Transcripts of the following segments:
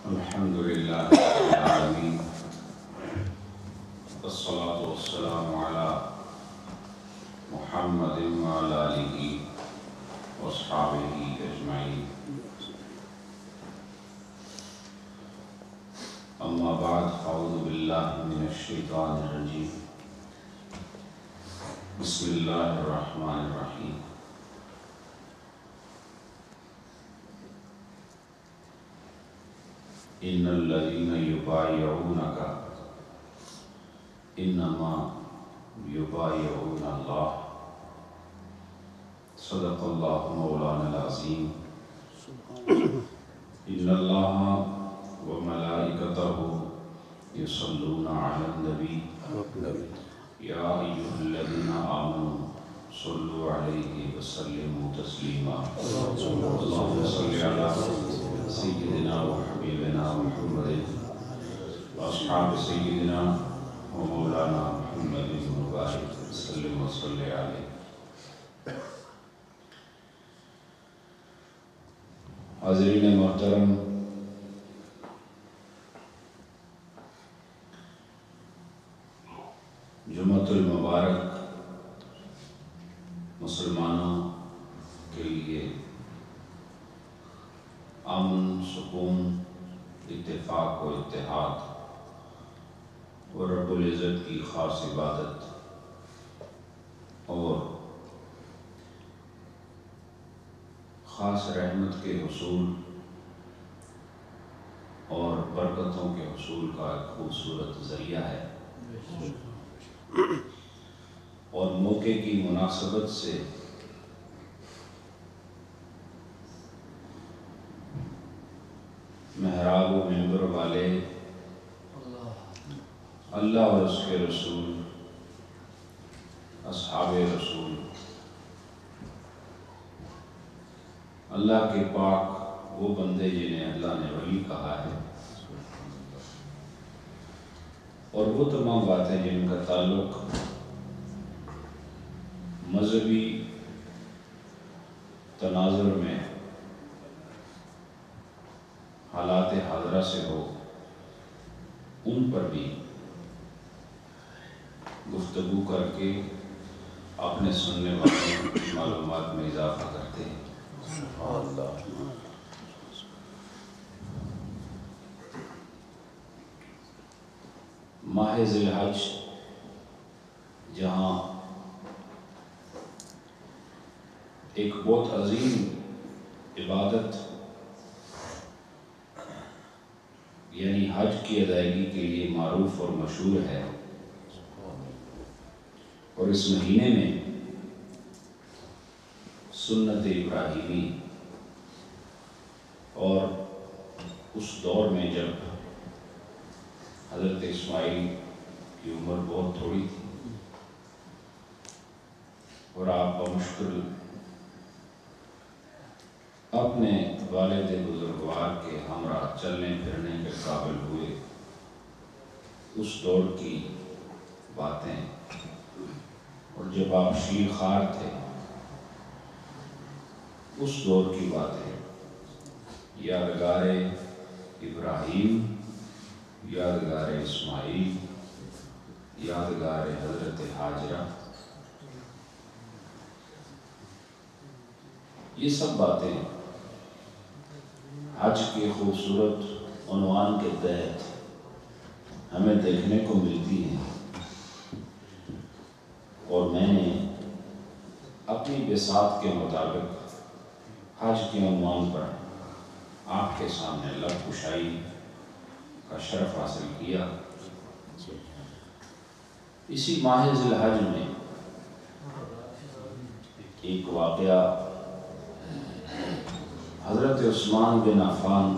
الحمد للہ رب العالمین والصلاة والسلام علی محمد وعلی آلہ واصحابہ اجمعین اما بعد اعوذ باللہ من الشیطان الرجیم بسم اللہ الرحمن الرحیم ان الذین یبایعونک انما یبایعون اللہ صدق اللہ مولانا العظیم ان اللہ وملائکتہ یصلون علی النبی یا ایھا الذین آمنوا صلوا علیہ وسلموا تسلیما اللہم صل علی سیدنا و حبیبنا محمد واصحاب سیدنا و مولانا محمد مبارک وسلم و صلی علیہ. حاضرین محترم، جمعۃ المبارک مسلمانوں کے لیے امن، سکون، اتفاق و اتحاد اور رب العزت کی خاص عبادت اور خاص رحمت کے حصول اور برکتوں کے حصول کا ایک خوبصورت ذریعہ ہے، اور موقع کی مناسبت سے محراب و منبر والے اللہ اور اس کے رسول، اصحاب رسول، اللہ کے پاک وہ بندے جنہیں اللہ نے ولی کہا ہے، اور وہ تمام باتیں جن کا تعلق مذہبی تناظر میں حالات حاضرہ سے ہو، ان پر بھی گفتگو کر کے اپنے سننے والے معلومات میں اضافہ کرتے ہیں. ماہ ذی الحج جہاں ایک بہت عظیم عبادت یعنی حج کی ادائیگی کے لیے معروف اور مشہور ہے، اور اس مہینے میں سنت ابراہیمی اور اس دور میں جب حضرت اسماعیل کی عمر بہت تھوڑی تھی اور آپ بمشکل اپنے والد بزرگوار کے ہمراہ چلنے پھرنے کے قابل ہوئے، اس دور کی باتیں، اور جب آپ شیر خوار تھے اس دور کی باتیں، یادگار ابراہیم، یادگار اسماعیل، یادگار حضرت حاجرہ، یہ سب باتیں حج کے خوبصورت عنوان کے تحت ہمیں دیکھنے کو ملتی ہیں، اور میں نے اپنی بساط کے مطابق حج کے عنوان پر آپ کے سامنے لب کشائی کا شرف حاصل کیا. اسی ماہ ذی الحج میں ایک واقعہ حضرت عثمان بن عفان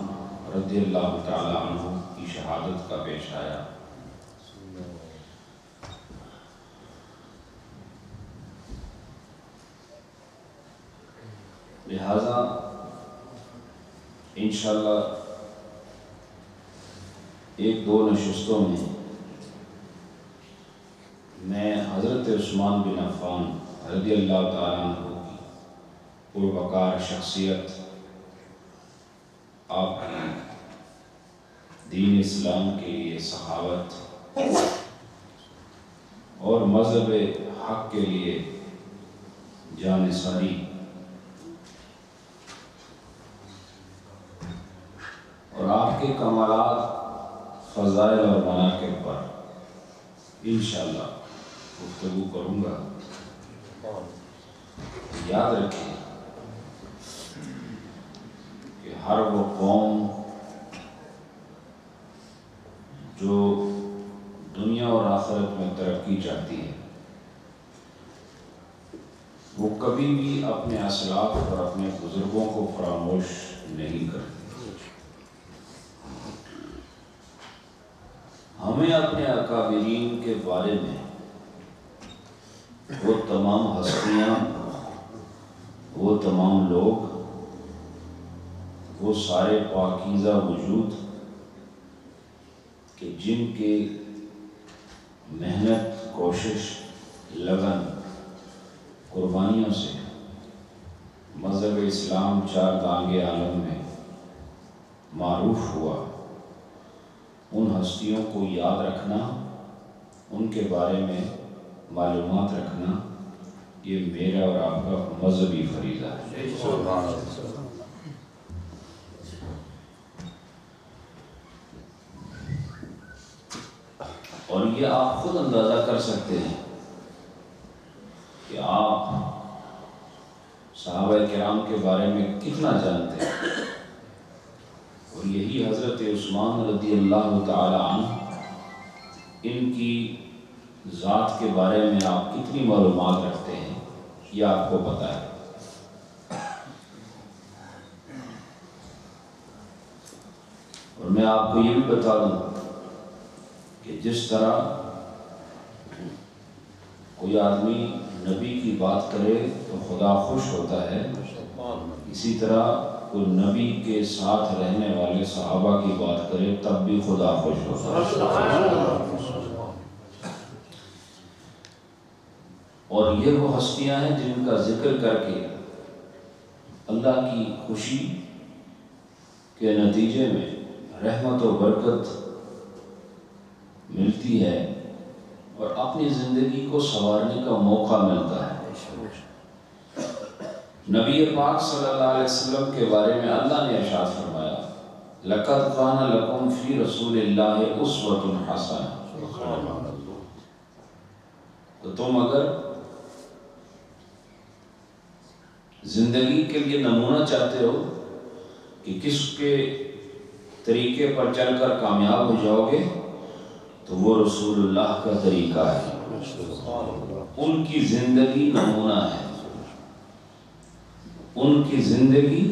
رضی اللہ تعالی عنہ کی شہادت کا پیش آیا. لہذا انشاءاللہ ایک دو نشستوں میں حضرت عثمان بن عفان رضی اللہ تعالی عنہ کی پروقار شخصیت، آپ کی دین اسلام کے لیے سخاوت اور مذہب حق کے لیے جانثاری اور آپ کے کمالات، فضائل اور مناقب پر انشاءاللہ گفتگو کروں گا۔ یاد رکھیں کہ ہر وہ قوم جو دنیا اور آخرت میں ترقی چاہتی ہے وہ کبھی بھی اپنے اسلاف اور اپنے بزرگوں کو فراموش نہیں کرتی۔ ہمیں اپنے اکابرین کے بارے میں وہ تمام ہستیاں، وہ تمام لوگ، وہ سارے پاکیزہ وجود کہ جن کے محنت، کوشش، لگن، قربانیوں سے مذہب اسلام چار دانگے عالم میں معروف ہوا، ان ہستیوں کو یاد رکھنا، ان کے بارے میں معلومات رکھنا، یہ میرا اور آپ کا مذہبی فریضہ ہے۔ اور یہ آپ خود اندازہ کر سکتے ہیں کہ آپ صحابہ کرام کے بارے میں کتنا جانتے ہیں، اور یہی حضرت عثمان رضی اللہ تعالی عنہ، ان کی ذات کے بارے میں آپ کتنی معلومات رکھتے ہیں یہ آپ کو پتہ ہے۔ اور میں آپ کو یہ بھی بتا دوں کہ جس طرح کوئی آدمی نبی کی بات کرے تو خدا خوش ہوتا ہے، اسی طرح کوئی نبی کے ساتھ رہنے والے صحابہ کی بات کرے تب بھی خدا خوش ہوتا ہے۔ اور یہ وہ ہستیاں ہیں جن کا ذکر کر کے اللہ کی خوشی کے نتیجے میں رحمت و برکت ملتی ہے اور اپنی زندگی کو سنوارنے کا موقع ملتا ہے۔ نبی پاک صلی اللہ علیہ وسلم کے بارے میں اللہ نے ارشاد فرمایا، لَقَدْ كَانَ لَكُمْ فِي رَسُولِ اللَّهِ أُسْوَةٌ حَسَنَةٌ۔ تو تم اگر زندگی کے لیے نمونہ چاہتے ہو کہ کس کے طریقے پر چل کر کامیاب ہو جاؤ گے تو وہ رسول اللہ کا طریقہ ہے، ان کی زندگی نمونہ ہے، ان کی زندگی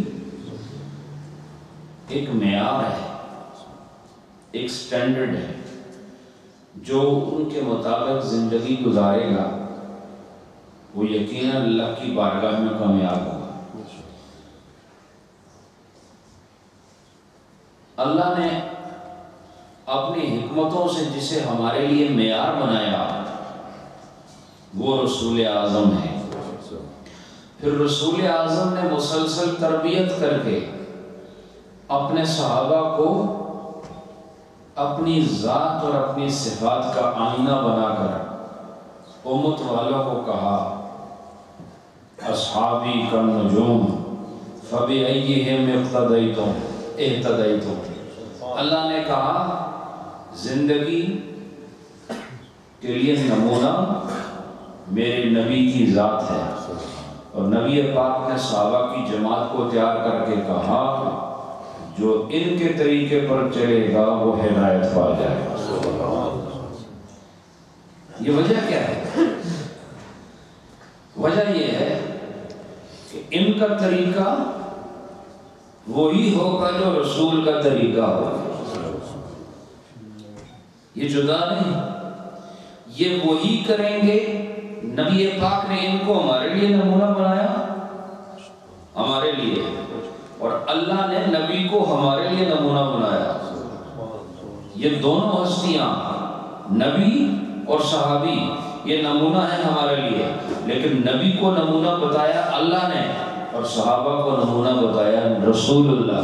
ایک معیار ہے، ایک سٹینڈرڈ ہے، جو ان کے مطابق زندگی گزارے گا وہ یقیناً اللہ کی بارگاہ میں کامیاب ہوگا۔ اللہ نے اپنی حکمتوں سے جسے ہمارے لیے معیار بنایا وہ رسول اعظم ہے۔ پھر رسول اعظم نے مسلسل تربیت کر کے اپنے صحابہ کو اپنی ذات اور اپنی صفات کا آئینہ بنا کر امت والوں کو کہا، اصحابی کالنجوم فبأیہم اقتدیتم۔ اللہ نے کہا زندگی کے لیے نمونہ میرے نبی کی ذات ہے، اور نبی پاک نے صحابہ کی جماعت کو تیار کر کے کہا جو ان کے طریقے پر چلے گا وہ ہدایت پا جائے گا۔ یہ وجہ کیا ہے؟ وجہ یہ ہے کہ ان کا طریقہ وہی ہوگا جو رسول کا طریقہ ہوگا، یہ جدا نہیں، یہ وہی کریں گے۔ نبی پاک نے ان کو ہمارے لیے نمونہ بنایا، ہمارے لیے، اور اللہ نے نبی کو ہمارے لیے نمونہ بنایا۔ یہ دونوں ہستیاں نبی اور صحابی یہ نمونہ ہے ہمارے لیے، لیکن نبی کو نمونہ بتایا اللہ نے اور صحابہ کو نمونہ بتایا رسول اللہ۔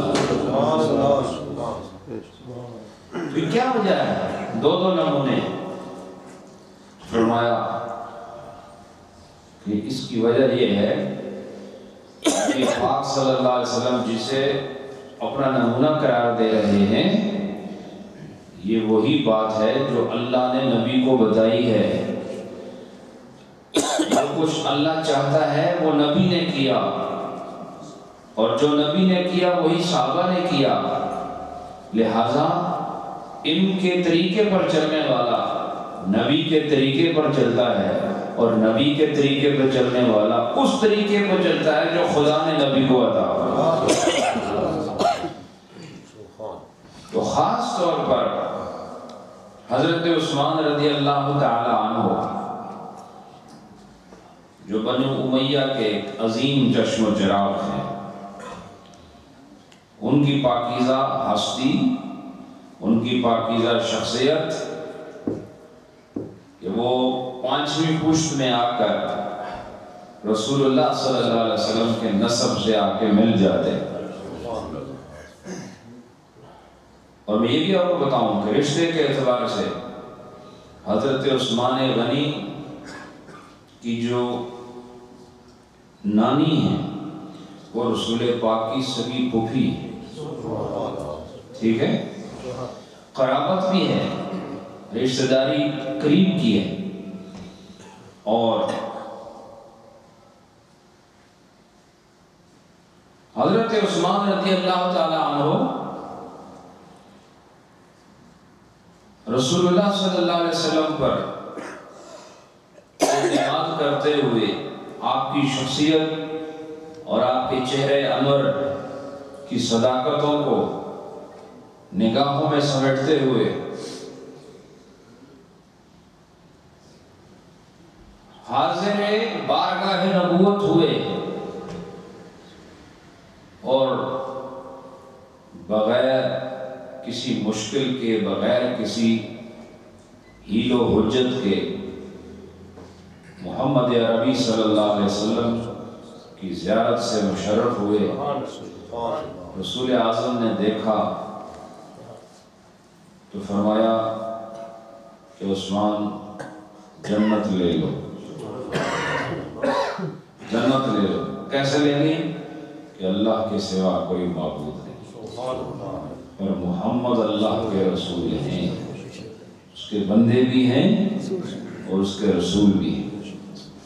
تو کیا وجہ ہے؟ دو نمونے فرمایا کہ اس کی وجہ یہ ہے کہ پاک صلی اللہ علیہ وسلم جسے اپنا نمونہ قرار دے رہے ہیں، یہ وہی بات ہے جو اللہ نے نبی کو بتائی ہے۔ جو کچھ اللہ چاہتا ہے وہ نبی نے کیا، اور جو نبی نے کیا وہی صحابہ نے کیا، لہذا ان کے طریقے پر چلنے والا نبی کے طریقے پر چلتا ہے، اور نبی کے طریقے پر چلنے والا اس طریقے پر چلتا ہے جو خدا نے نبی کو عطا کیا۔ تو خاص طور پر حضرت عثمان رضی اللہ تعالی عنہ جو بنو امیہ کے ایک عظیم چشم و چراغ ہیں، ان کی پاکیزہ ہستی، ان کی پاکیزہ شخصیت کہ وہ پانچویں پشت میں آ کر رسول اللہ صلی اللہ علیہ وسلم کے نسب سے آ کے مل جاتے۔ اور میں یہ بھی آپ کو بتاؤں کہ رشتے کے اعتبار سے حضرت عثمان غنی کی جو نانی ہے وہ رسول پاک کی سگی پھوپھی ہے، ٹھیک ہے، قرابت بھی ہے، رشتہ داری قریب کی ہے۔ اور حضرت عثمان رضی اللہ تعالی عنہ رسول اللہ صلی اللہ علیہ وسلم پر اعتماد کرتے ہوئے آپ کی شخصیت اور آپ کے چہرے انور کی صداقتوں کو نگاہوں میں سمیٹتے ہوئے حاضر بارگاہ نبوت ہوئے، اور بغیر کسی مشکل کے، بغیر کسی حیل و حجت کے محمد عربی صلی اللہ علیہ وسلم کی زیارت سے مشرف ہوئے۔ رسول اعظم نے دیکھا تو فرمایا کہ عثمان جنت لے لو، جنت لے لو۔ کیسے لیں گے؟ کہ اللہ کے سوا کوئی معبود نہیں، اور محمد اللہ کے رسول ہیں، اس کے بندے بھی ہیں اور اس کے رسول بھی ہیں۔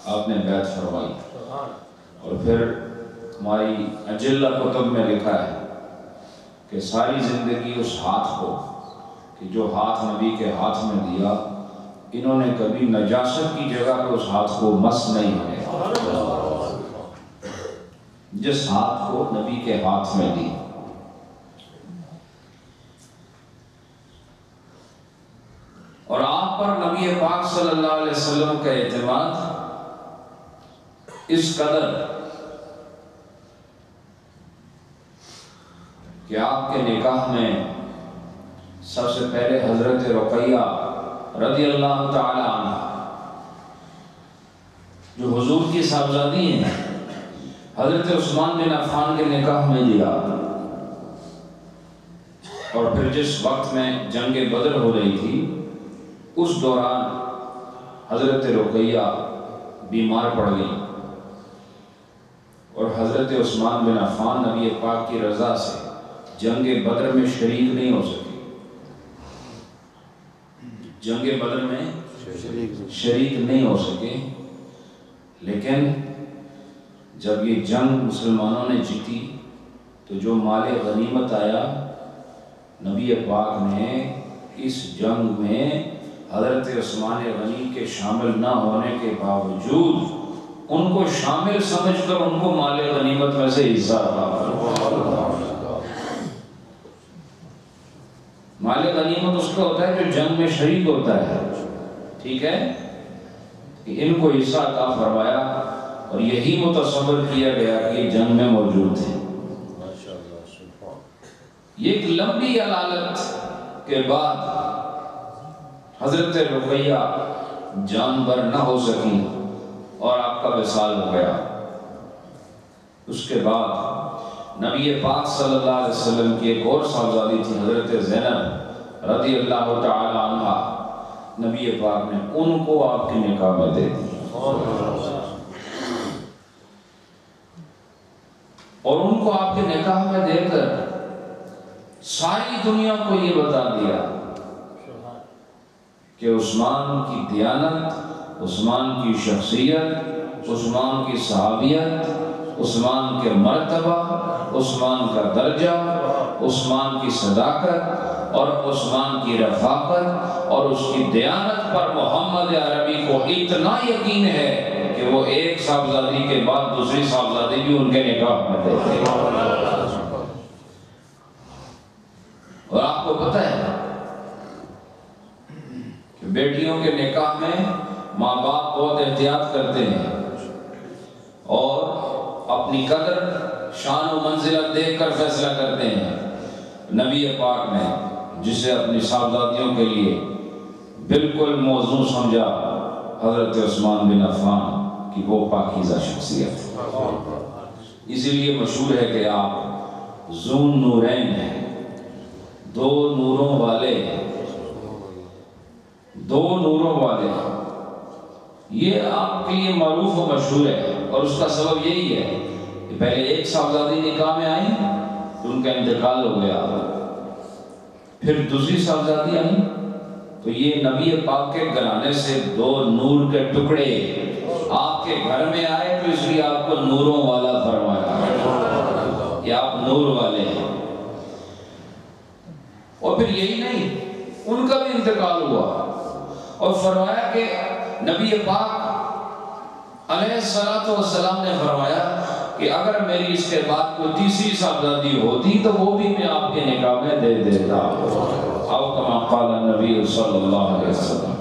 آپ نے بیعت فرمائی، اور پھر ہماری اجلہ کتب میں لکھا ہے کہ ساری زندگی اس ہاتھ کو، کہ جو ہاتھ نبی کے ہاتھ میں دیا، انہوں نے کبھی نجاست کی جگہ پہ اس ہاتھ کو مس نہیں کیا، جس ہاتھ کو نبی کے ہاتھ میں دی۔ اور آپ پر نبی پاک صلی اللہ علیہ وسلم کا اعتماد اس قدر کہ آپ کے نکاح میں سب سے پہلے حضرت رقیہ رضی اللہ تعالی عنہ جو حضور کی صاحبزادی ہیں، حضرت عثمان بن عفان کے نکاح میں دیا۔ اور پھر جس وقت میں جنگ بدر ہو رہی تھی، اس دوران حضرت رقیہ بیمار پڑ گئی، اور حضرت عثمان بن عفان نبی پاک کی رضا سے جنگ بدر میں شریک نہیں ہو سکے، جنگ بدر میں شریک نہیں ہو سکے۔ لیکن جب یہ جنگ مسلمانوں نے جیتی تو جو مال غنیمت آیا، نبی پاک نے اس جنگ میں حضرت عثمان غنی کے شامل نہ ہونے کے باوجود ان کو شامل سمجھ کر ان کو مال غنیمت میں سے حصہ عطا۔ مال غنیمت اس کا ہوتا ہے جو جنگ میں شریک ہوتا ہے، ٹھیک ہے، کہ ان کو حصہ عطا فرمایا، اور یہی متصور کیا گیا کہ یہ جنگ میں موجود تھے۔ یہ ایک لمبی علالت کے بعد حضرت رقیہ جان بر نہ ہو سکی اور آپ کا وصال ہو گیا۔ اس کے بعد نبی پاک صلی اللہ علیہ وسلم کی ایک اور صاحبزادی تھی حضرت زینب رضی اللہ تعالی عنہ، نبی پاک نے ان کو آپ کی نکاح میں دے دی اور ان کو آپ کے نکاح میں دے کر ساری دنیا کو یہ بتا دیا کہ عثمان کی دیانت، عثمان کی شخصیت، عثمان کی صحابیت، عثمان کے مرتبہ، عثمان کا درجہ، عثمان کی صداقت اور عثمان کی رفاقت اور اس کی دیانت پر محمد عربی کو اتنا یقین ہے کہ وہ ایک صاحبزادی کے بعد دوسری صاحبزادی بھی ان کے نکاح میں دیتے ہیں۔ اور آپ کو پتہ ہے کہ بیٹیوں کے نکاح میں ماں باپ بہت احتیاط کرتے ہیں اور اپنی قدر، شان و منزلت دیکھ کر فیصلہ کرتے ہیں۔ نبی پاک نے جسے اپنی صاحبزادیوں کے لیے بالکل موزوں سمجھا حضرت عثمان بن عفان کی وہ پاکیزہ شخصیت، اسی لیے مشہور ہے کہ آپ ذو نورین ہیں، دو نوروں والے، دو نوروں والے۔ یہ آپ کے لیے معروف و مشہور ہے اور اس کا سبب یہی ہے کہ پہلے ایک صاحبزادی نکاح میں آئی تو ان کا انتقال ہو گیا، پھر دوسری صاحبزادی آئی تو یہ نبی پاک کے گھرانے سے دو نور کے ٹکڑے آپ کے گھر میں آئے تو اس لیے آپ کو نوروں والا فرمایا کہ آپ نور والے ہیں۔ اور پھر یہی نہیں، ان کا بھی انتقال ہوا اور فرمایا کہ نبی پاک علیہ السلام نے فرمایا کہ اگر میری اس کے بعد کوئی تیسری صاحبزادی ہوتی تو وہ بھی میں آپ کے نکاح میں دے دیتا، او کما قال النبی صلی اللہ علیہ وسلم۔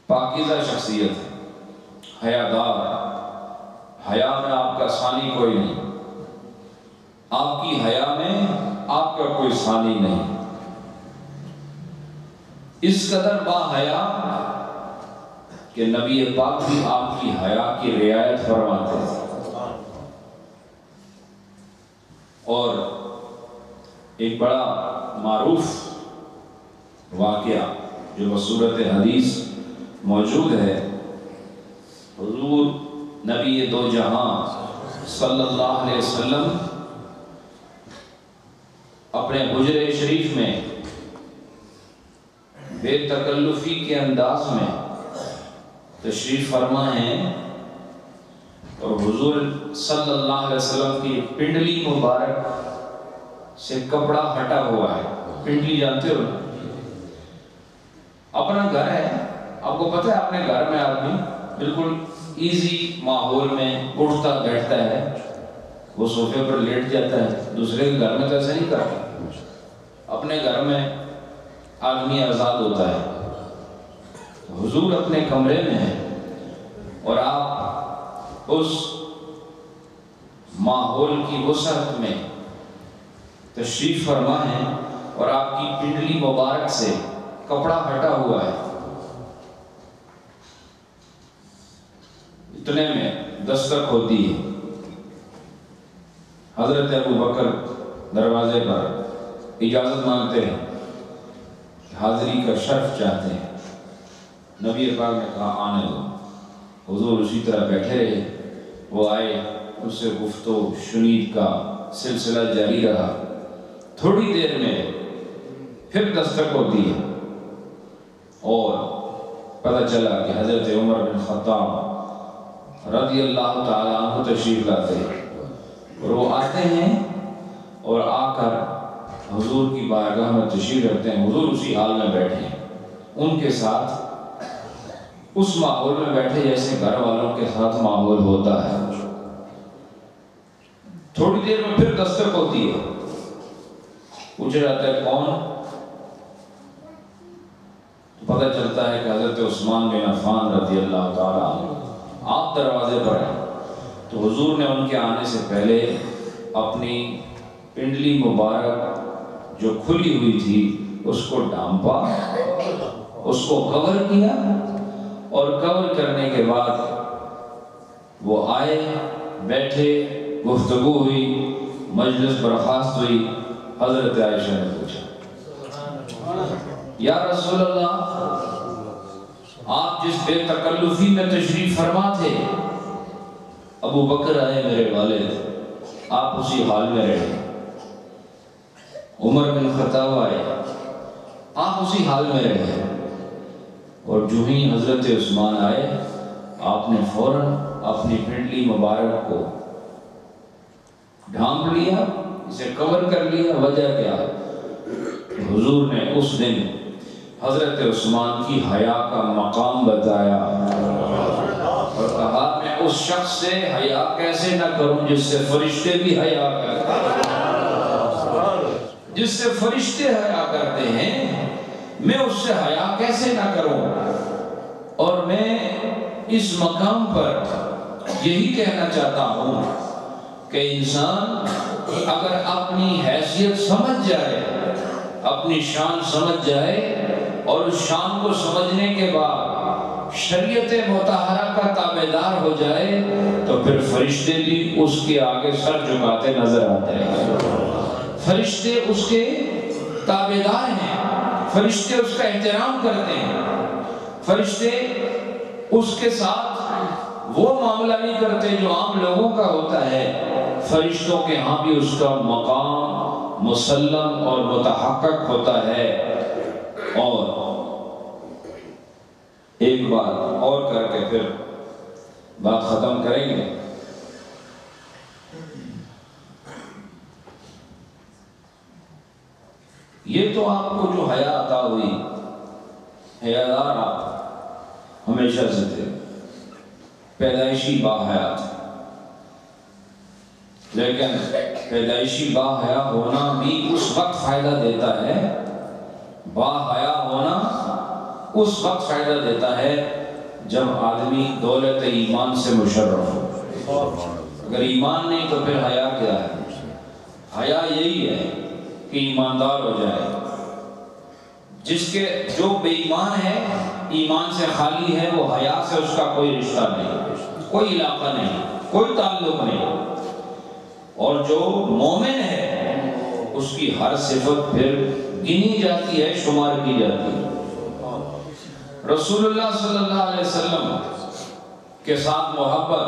پاکیزہ شخصیت، حیادار، حیا میں آپ کا ثانی کوئی نہیں، آپ کی حیا میں آپ کا کوئی ثانی نہیں، اس قدر با حیا کہ نبی پاک بھی آپ کی حیا کی رعایت فرماتے تھے۔ اور ایک بڑا معروف واقعہ جو بصورت حدیث موجود ہے، حضور نبی دو جہاں صلی اللہ علیہ وسلم اپنے حجرے شریف میں بے تکلفی کے انداز میں تشریف فرما ہیں اور حضور صلی اللہ علیہ وسلم کی پنڈلی مبارک سے کپڑا ہٹا ہوا ہے۔ پنڈلی جانتے ہو، اپنا گھر ہے، آپ کو پتہ ہے اپنے گھر میں آدمی بالکل ایزی ماحول میں اٹھتا بیٹھتا ہے، وہ صوفے پر لیٹ جاتا ہے، دوسرے کے گھر میں تو ایسا نہیں کرتا، اپنے گھر میں آدمی آزاد ہوتا ہے۔ حضور اپنے کمرے میں ہیں اور آپ اس ماحول کی وسعت میں تشریف فرما ہیں اور آپ کی پنڈلی مبارک سے کپڑا ہٹا ہوا ہے۔ اتنے میں دستک ہوتی ہے، حضرت ابو بکر دروازے پر اجازت مانگتے ہیں، حاضری کا شرف چاہتے ہیں۔ نبی پاک نے کہا آنے دو، حضور اسی طرح بیٹھے رہے، وہ آئے، اس سے گفتگو شنید کا سلسلہ جاری رہا۔ تھوڑی دیر میں پھر دستک ہوتی ہے اور پتہ چلا کہ حضرت عمر بن خطاب رضی اللہ تعالیٰ عنہ تشریف لاتے ہیں اور وہ آتے ہیں اور آ کر حضور کی بارگاہ میں تشریف رکھتے ہیں۔ حضور اسی حال میں بیٹھے ہیں، ان کے ساتھ اس ماحول میں بیٹھے جیسے گھر والوں کے ساتھ ماحول ہوتا ہے۔ تھوڑی دیر میں پھر دستک ہوتی ہے، پوچھا جاتا ہے کون؟ تو پتہ چلتا ہے کہ حضرت عثمان بن عفان رضی اللہ تعالیٰ عنہ آپ دروازے پر ہیں۔ تو حضور نے ان کے آنے سے پہلے اپنی پنڈلی مبارک جو کھلی ہوئی تھی اس کو ڈھانپا، اس کو کور کیا اور کور کرنے کے بعد وہ آئے، بیٹھے، گفتگو ہوئی، مجلس برخاست ہوئی، حضرت عائشہ نے پوچھا یا رسول اللہ، آپ جس بے تکلفی میں تشریف فرما تھے، ابو بکر آئے میرے والد، آپ اسی حال میں رہے، عمر بن خطاب آئے، آپ اسی حال میں رہے، اور جو ہی حضرت عثمان آئے آپ نے فوراً اپنی پنڈلی مبارک کو ڈھانپ لیا، اسے کور کر لیا۔ وجہ کیا؟ حضور نے اس دن حضرت عثمان کی حیا کا مقام بتایا اور کہا میں اس شخص سے حیا کیسے نہ کروں جس سے فرشتے بھی حیا کرتے ہیں، جس سے فرشتے حیا کرتے ہیں، میں اس سے حیا کیسے نہ کروں۔ اور میں اس مقام پر یہی کہنا چاہتا ہوں کہ انسان اگر اپنی حیثیت سمجھ جائے، اپنی شان سمجھ جائے، اور اس شان کو سمجھنے کے بعد شریعت مطہرہ کا تابعدار ہو جائے تو پھر فرشتے بھی اس کے آگے سر جھکاتے نظر آتے ہیں۔ فرشتے اس کے تابعدار ہیں، فرشتے اس کا احترام کرتے ہیں، فرشتے اس کے ساتھ وہ معاملہ نہیں کرتے جو عام لوگوں کا ہوتا ہے۔ فرشتوں کے ہاں بھی اس کا مقام مسلم اور متحقق ہوتا ہے۔ اور ایک بات اور کر کے پھر بات ختم کریں گے۔ یہ تو آپ کو جو حیا عطا ہوئی، حیادار آپ ہمیشہ سے تھے، پیدائشی باحیا تھے، لیکن پیدائشی باحیا ہونا بھی اس وقت فائدہ دیتا ہے، باحیا ہونا اس وقت فائدہ دیتا ہے جب آدمی دولت ایمان سے مشرف ہو۔ اگر ایمان نہیں تو پھر حیا کیا ہے؟ حیا یہی ہے کہ ایماندار ہو جائے۔ جو بے ایمان ہے، ایمان سے خالی ہے، وہ حیا سے اس کا کوئی رشتہ نہیں، کوئی علاقہ نہیں، کوئی تعلق نہیں۔ اور جو مومن ہے اس کی ہر صفت پھر گنی جاتی ہے، شمار کی جاتی ہے۔ رسول اللہ صلی اللہ علیہ وسلم کے ساتھ محبت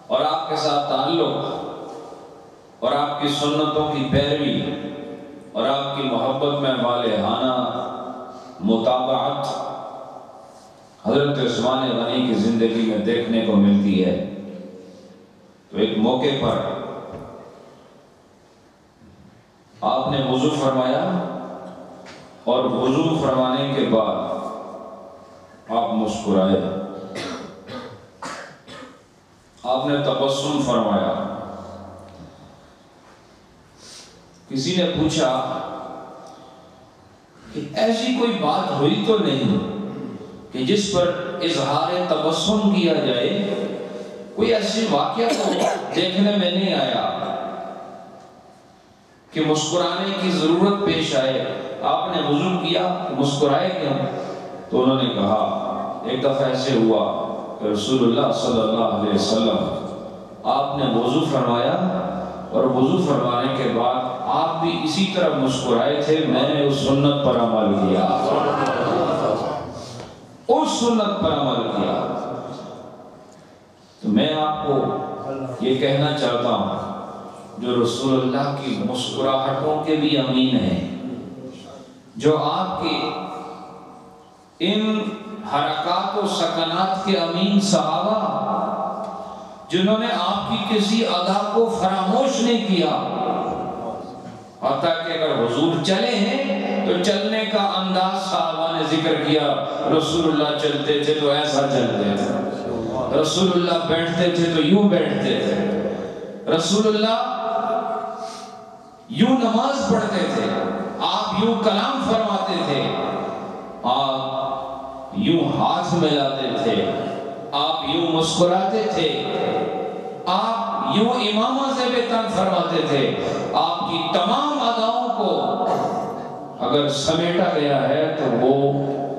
اور آپ کے ساتھ تعلق اور آپ کی سنتوں کی پیروی اور آپ کی محبت میں والہانہ متابعت حضرت عثمان غنی کی زندگی میں دیکھنے کو ملتی ہے۔ تو ایک موقع پر آپ نے وضو فرمایا اور وضو فرمانے کے بعد آپ مسکرائے، آپ نے تبسم فرمایا۔ کسی نے پوچھا کہ ایسی کوئی بات ہوئی تو نہیں کہ جس پر اظہار تبسم کیا جائے؟ کوئی ایسی واقعہ تو دیکھنے میں نہیں آیا کہ مسکرانے کی ضرورت پیش آئے، آپ نے وضو کیا، مسکرائے کیوں؟ تو انہوں نے کہا ایک دفعہ ایسے ہوا کہ رسول اللہ صلی اللہ علیہ وسلم آپ نے وضو فرمایا اور وضو فرمانے کے بعد آپ بھی اسی طرح مسکرائے تھے، میں نے اس سنت پر عمل کیا، اس سنت پر عمل کیا۔ تو میں آپ کو یہ کہنا چاہتا ہوں جو رسول اللہ کی مسکراہٹوں کے بھی امین ہیں، جو آپ کی ان حرکات و سکنات کے امین صحابہ، جنہوں نے آپ کی کسی ادا کو فراموش نہیں کیا، حتیٰ کہ اگر حضور چلے ہیں تو چلنے کا انداز صحابہ نے ذکر کیا، رسول اللہ چلتے تھے تو ایسا چلتے تھے، رسول اللہ بیٹھتے تھے تو یوں بیٹھتے تھے، رسول اللہ یوں نماز پڑھتے تھے، آپ یوں کلام فرماتے تھے، آپ یوں ہاتھ ملاتے تھے، آپ یوں مسکراتے تھے، آپ یوں امامہ سے بے تن فرماتے تھے۔ آپ کی تمام اداؤں کو اگر سمیٹا گیا ہے تو وہ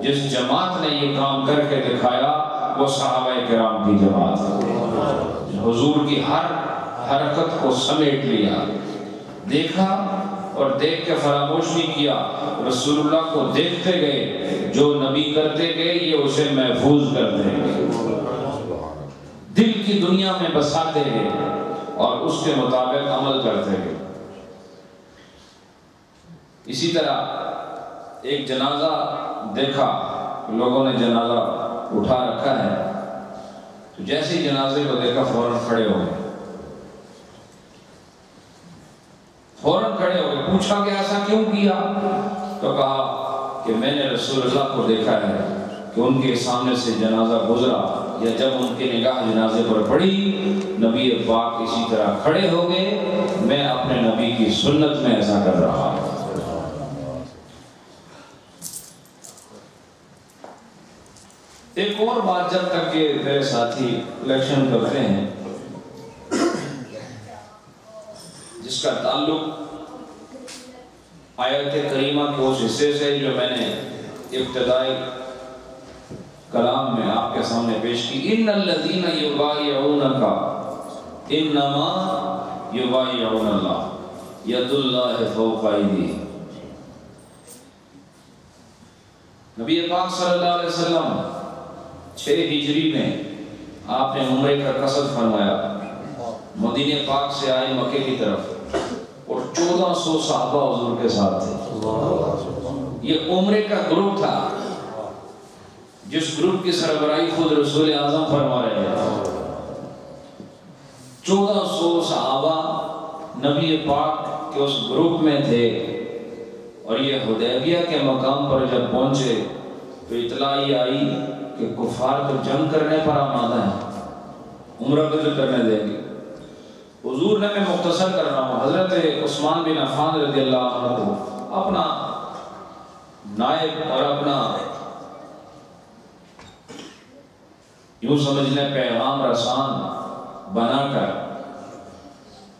جس جماعت نے یہ کام کر کے دکھایا وہ صحابہ کرام کی جماعت ہے۔ حضور کی ہر حرکت کو سمیٹ لیا، دیکھا اور دیکھ کے فراموش نہیں کیا، رسول اللہ کو دیکھتے گئے، جو نبی کرتے گئے یہ اسے محفوظ کرتے گئے، دل کی دنیا میں بساتے گئے اور اس کے مطابق عمل کرتے گئے۔ اسی طرح ایک جنازہ دیکھا، لوگوں نے جنازہ اٹھا رکھا ہے، تو جیسے ہی جنازے کو دیکھا فوراً کھڑے ہو گئے، پوچھا کہ ایسا کیوں کیا؟ تو کہا کہ میں نے رسول اللہ کو دیکھا ہے کہ ان کے سامنے سے جنازہ گزرا یا جب ان کی نگاہ جنازے پر پڑی، نبی پاک اسی طرح کھڑے ہو گئے، میں اپنے نبی کی سنت میں ایسا کر رہا ہوں۔ ایک اور بات، جب تک کہ میرے ساتھی الیکشن کرتے ہیں، جس کا تعلق آیت کریمہ کے اس حصے سے جو میں نے ابتدائی کلام میں آپ کے سامنے پیش کی، ان الذین یبایعونک انما یبایعون اللہ ید اللہ فوق ایدیہم۔ نبی پاک صلی اللہ علیہ وسلم 6 ہجری میں آپ نے عمرے کا قصد فرمایا، مدینہ پاک سے آئے مکے کی طرف، اور 1400 صحابہ حضور کے ساتھ تھے۔ یہ عمرے کا گروپ تھا جس گروپ کی سربراہی خود رسول اعظم فرما رہے ہیں۔ 1400 صحابہ نبی پاک کے اس گروپ میں تھے، اور یہ حدیبیہ کے مقام پر جب پہنچے تو اطلاع آئی کہ کفار تو جنگ کرنے پر آمادہ ہیں، عمرہ بھی کرنے دیں گے۔ حضور نے، میں مختصر کر رہا ہوں، حضرت عثمان بن عفان رضی اللہ عنہ کو اپنا نائب اور اپنا یوں سمجھ لیں پیغام رسان بنا کر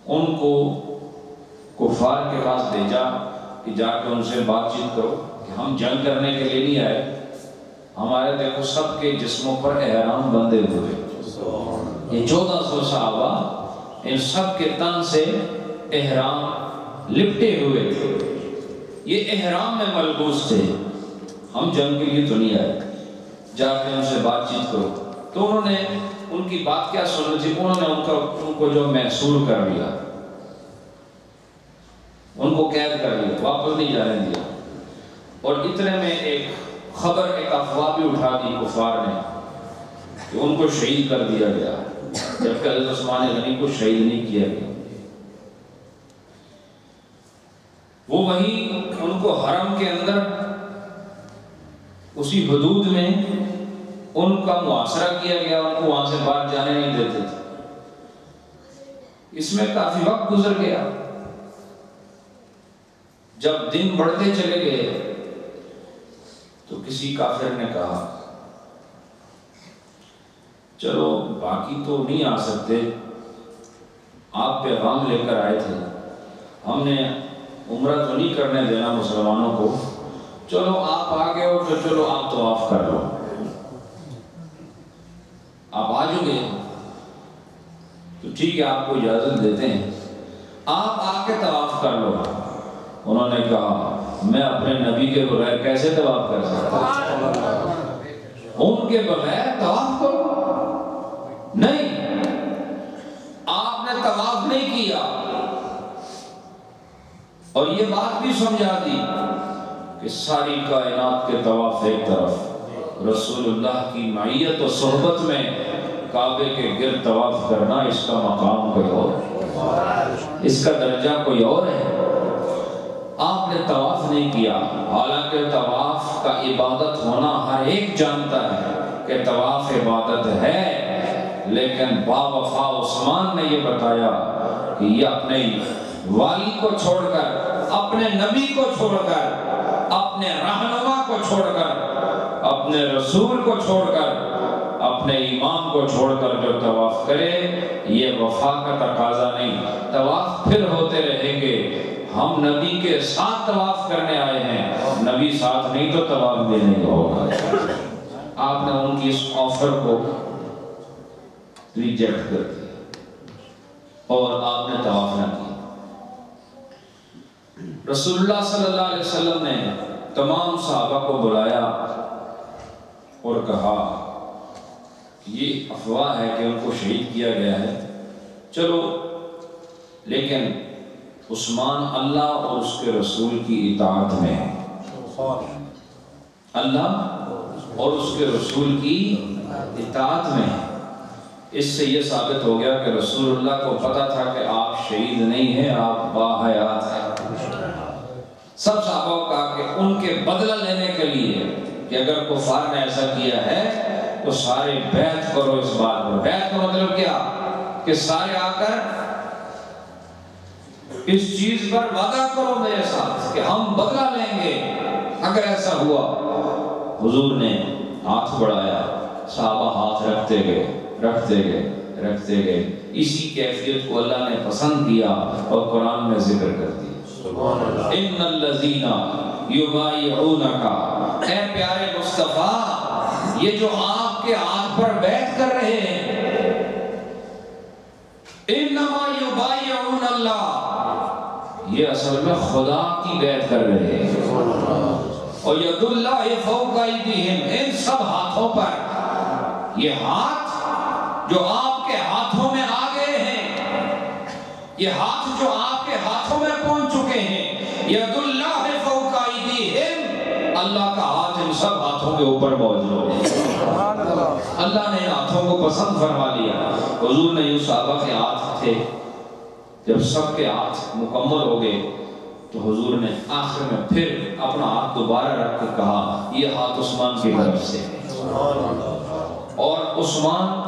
ان کو کفار کے پاس بھیجا کہ جا کے ان سے بات چیت کرو کہ ہم جنگ کرنے کے لیے نہیں آئے، ہمارے دیکھو سب کے جسموں پر احرام بندھے ہوئے، یہ 1400 صحابہ ان سب کے تن سے احرام لپٹے ہوئے تھے، یہ احرام میں ملبوس تھے، ہم جنگ کے لیے تو نہیں آئے، جا کے ان سے بات چیت کرو۔ تو انہوں نے ان کی بات کیا سنی تھی، انہوں نے ان کو جو محصور کر لیا، ان کو قید کر لیا، واپس نہیں جانے دیا، اور اتنے میں ایک خبر، ایک افواہ بھی اٹھا دی کفار نے کہ ان کو شہید کر دیا گیا، جبکہ حضرت عثمان غنی کو شہید نہیں کیا گیا۔ وہ وہیں ان کو حرم کے اندر اسی حدود میں ان کا محاصرہ کیا گیا، ان کو وہاں سے باہر جانے نہیں دیتے تھے۔ اس میں کافی وقت گزر گیا، جب دن بڑھتے چلے گئے تو کسی کافر نے کہا چلو باقی تو نہیں آ سکتے، آپ پیغام لے کر آئے تھے، ہم نے عمرہ تو نہیں کرنے دینا مسلمانوں کو، چلو آپ آ گئے ہو تو چلو آپ طواف کر لو، آپ آ جو گئے تو ٹھیک ہے آپ کو اجازت دیتے ہیں، آپ آ کے طواف کر لو۔ انہوں نے کہا میں اپنے نبی کے بغیر کیسے طواف کر سکتا، ان کے بغیر طواف کرو؟ نہیں، آپ نے طواف نہیں کیا، اور یہ بات بھی سمجھا دی کہ ساری کائنات کے طواف ایک طرف، رسول اللہ کی معیت و صحبت میں کعبے کے گرد طواف کرنا، اس کا مقام کوئی اور، اس کا درجہ کوئی اور ہے۔ آپ نے طواف نہیں کیا، حالانکہ طواف کا عبادت ہونا ہر ایک جانتا ہے کہ طواف عبادت ہے، لیکن با وفا عثمان نے یہ بتایا کہ یہ اپنے والی کو چھوڑ کر، اپنے نبی کو چھوڑ کر، اپنے رہنما کو چھوڑ کر، اپنے رسول کو چھوڑ کر، اپنے امام کو چھوڑ کر جو طواف کرے، یہ وفا کا تقاضا نہیں۔ طواف پھر ہوتے رہیں گے، ہم نبی کے ساتھ طواف کرنے آئے ہیں، نبی ساتھ نہیں تو طواف بھی نہیں ہوگا۔ آپ نے ان کی اس آفر کو ریجیکٹ کر دیا۔ اور آپ نے طواف نہ کیا۔ رسول اللہ صلی اللہ علیہ وسلم نے تمام صحابہ کو بلایا اور کہا یہ افواہ ہے کہ ان کو شہید کیا گیا ہے، چلو لیکن عثمان اللہ اور اس کے رسول کی اطاعت میں ہے، اللہ اور اس کے رسول کی اطاعت میں ہے۔ اس سے یہ ثابت ہو گیا کہ رسول اللہ کو پتا تھا کہ آپ شہید نہیں ہیں، آپ باحیات ہیں۔ سب صحابہ کو کہا کہ ان کے بدلہ لینے کے لیے کہ اگر کفار نے ایسا کیا ہے تو سارے بیعت کرو اس بات پر۔ بیعت کا مطلب کیا کہ سارے آ کر اس چیز پر وعدہ کرو میرے ساتھ کہ ہم بدلہ لیں گے اگر ایسا ہوا۔ حضور نے ہاتھ بڑھایا، صحابہ ہاتھ رکھتے گئے۔ اسی کیفیت کو اللہ نے پسند کیا اور قرآن میں ذکر کر دیا، ان الذین یبایعونک، اے پیارے مصطفیٰ یہ جو آپ کے ہاتھ پر بیعت کر رہے ہیں، انما یبایعون اللہ، یہ اصل میں خدا کی بیعت کر رہے ہیں۔ اور ید اللہ فوق ایدیہم، ان سب ہاتھوں پر، یہ ہاتھ جو آپ کے ہاتھوں میں آ گئے ہیں، یہ ہاتھ جو آپ کے ہاتھوں میں پہنچ چکے ہیں، ید اللہ فوق ایدیہم، اللہ کا ہاتھ ان سب ہاتھوں کے اوپر موجود ہے۔ اللہ نے ان ہاتھوں کو پسند فرما لیا۔ حضور نے یوں صحابہ کے ہاتھ تھے، جب سب کے ہاتھ مکمل ہو گئے تو حضور نے آخر میں پھر اپنا ہاتھ دوبارہ رکھ کے کہا یہ ہاتھ عثمان کی طرف سے، اور عثمان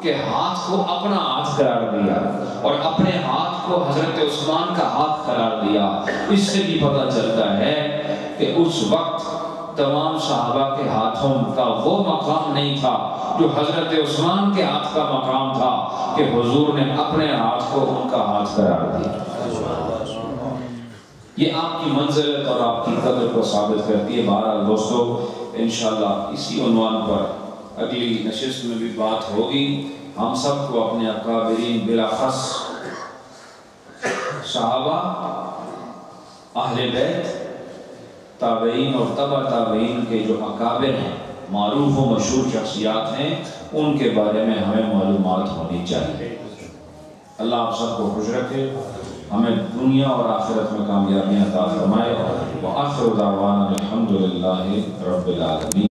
کے ہاتھ کو اپنا ہاتھ قرار دیا اور اپنے ہاتھ کو حضرت عثمان کا ہاتھ قرار دیا۔ اس سے بھی پتہ چلتا ہے کہ اس وقت تمام صحابہ کے ہاتھوں کا وہ مقام نہیں تھا جو حضرت عثمان کے ہاتھ کا مقام تھا کہ حضور نے اپنے ہاتھ کو ان کا ہاتھ قرار دیا۔ یہ آپ کی منزلت اور آپ کی قدر کو ثابت کرتی ہے۔ بہرحال دوستو، انشاءاللہ اسی عنوان پر اگلی نشست میں بھی بات ہوگی۔ ہم سب کو اپنے اکابرین بالاخص صحابہ، اہل بیت، تابعین اور تبع تابعین کے جو اکابر ہیں، معروف و مشہور شخصیات ہیں، ان کے بارے میں ہمیں معلومات ہونی چاہیے۔ اللہ آپ سب کو خوش رکھے، ہمیں دنیا اور آخرت میں کامیابیاں عطا فرمائے۔ وآخر دعوانا الحمدللہ رب العالمین۔